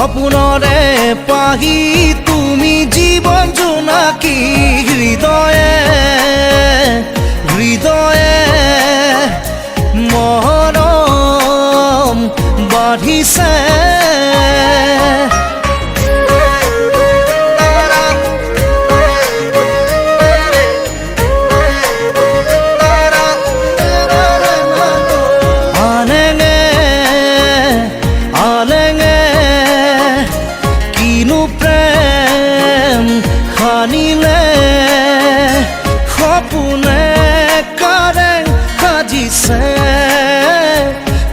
সপোনৰে পাহি তুমি জীৱন জোনাকী হৃদয়ে হৃদয়ে মৰম বাঢ়িছে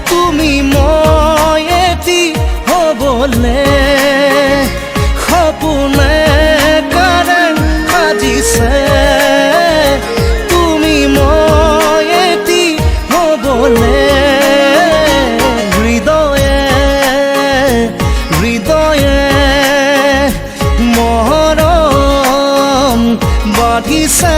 তুমি মই এটি হ'বলে সপোনে কাৰেং সাজিছে তুমি মই এটি হ'বলে হৃদয়ে হৃদয়ে মৰম বাঢ়িছে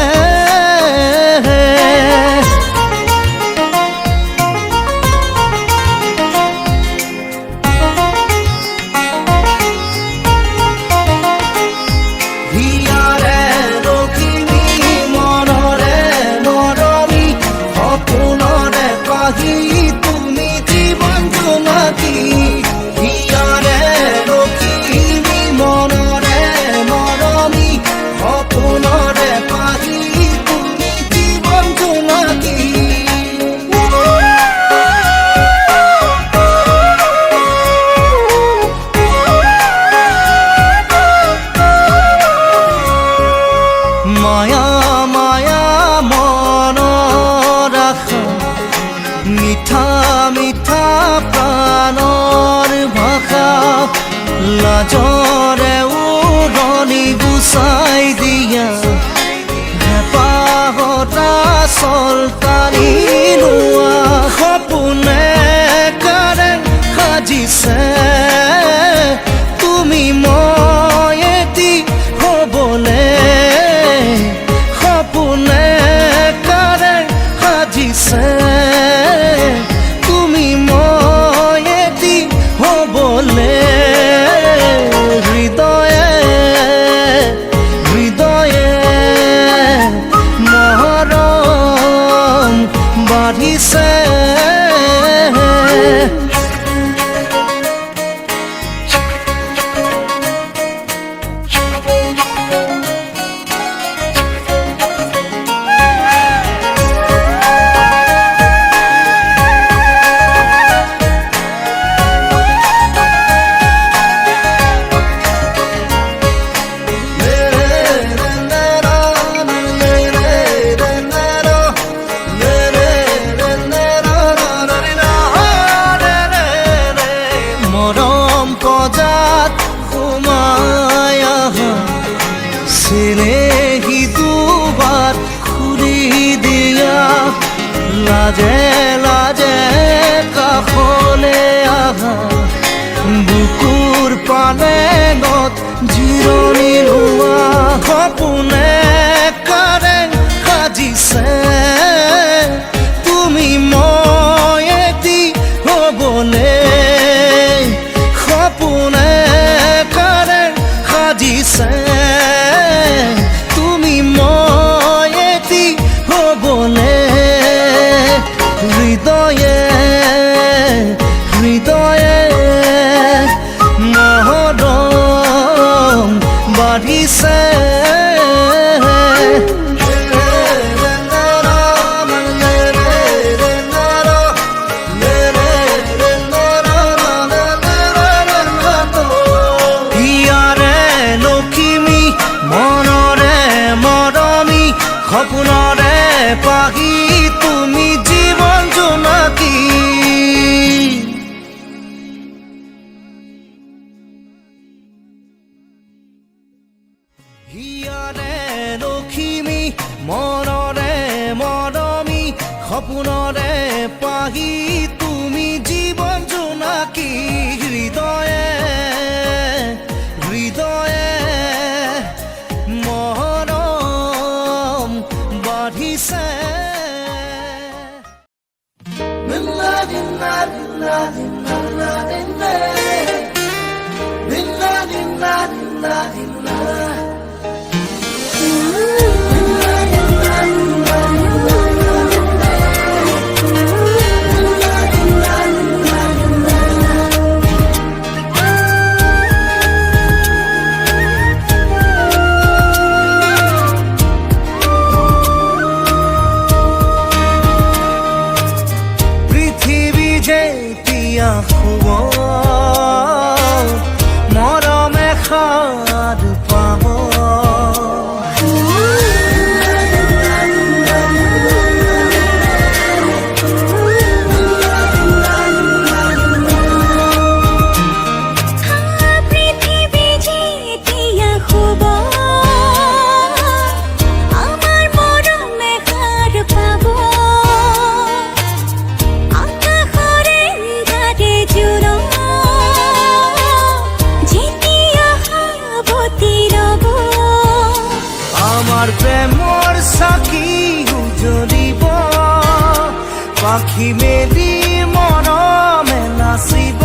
লাজৰে উৰণি গুচাই দিয়া হেঁপাহতা চলতানি লোৱা সপোনে কাৰেং সাজিছে তুমি মই এটি হ'বলে সপোনে কাৰেং সাজিছে তুমি মই এটি হ'বলে লাজে লাজে কাষলে আহা বুকুৰ পালেঙত জিৰণি লোৱা সপোনে কাৰেং সাজিছে তুমি মই এটি হ'বলে সপোনে কাৰেং সাজিছে তুমি মই এটি হ'বলে হৃদয়ে হৃদয়ে মৰম বাঢ়িছে ইয়াৰে লখিমী মনৰে মৰমী সপোনৰে পাহি তুমি জীৱন জোনাকী হিয়াৰে লখিমী মনৰে মৰমী সপোনৰে পাহি তুমি জীৱন জোনাকী হৃদয়ে হৃদয়ে মৰম বাঢ়িছে মৰমে খাদ পাব আমার প্রেমৰ চাকি উজ্বলিব পাখি মেলি মৰমে নাচিব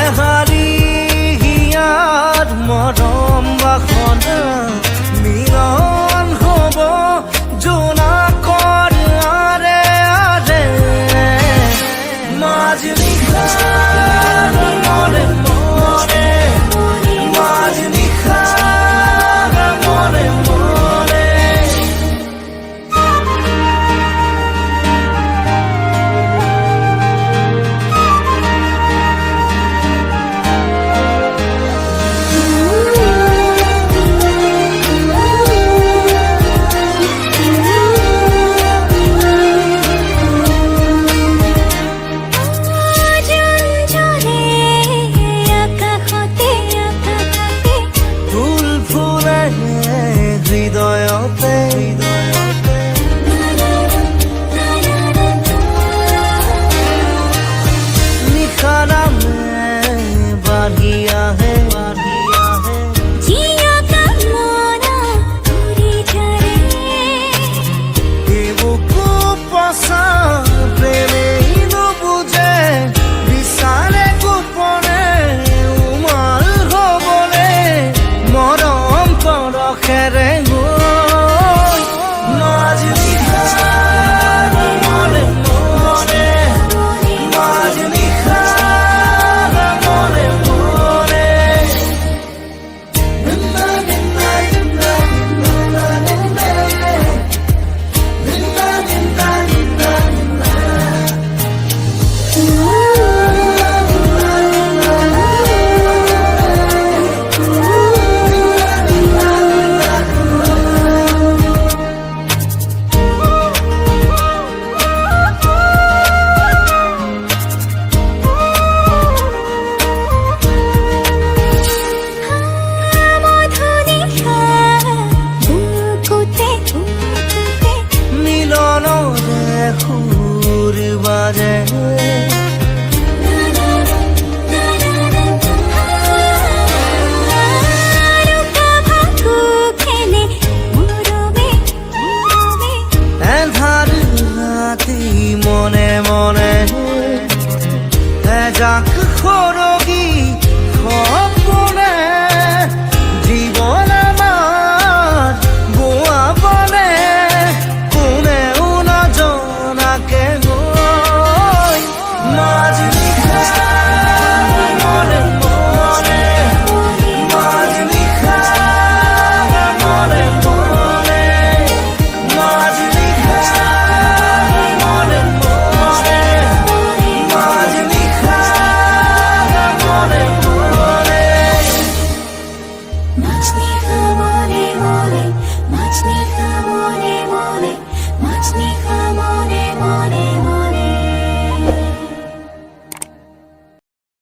এহাৰি হিয়াত মৰম বাসনা মিলন হ'ব জোনাকৰ আৰে আৰে মাজ নিশাৰ মনে মনে মাজ নিশাৰ মনে মনে ফুল ফুলে হৃদয়তে নিশানামে বাঢ়ি আহে বুকু পচা প্ৰেমে নুবুজে বিচাৰে গোপনে উমাল হ'বলে মৰম পৰশেৰে গৈ মাজ নিশাৰ মনে মনে মাজ নিশাৰ মনে মনে মিলনৰে সুৰ বাজে এন্ধাৰ ৰাতি মনে মনে এজাক সৰু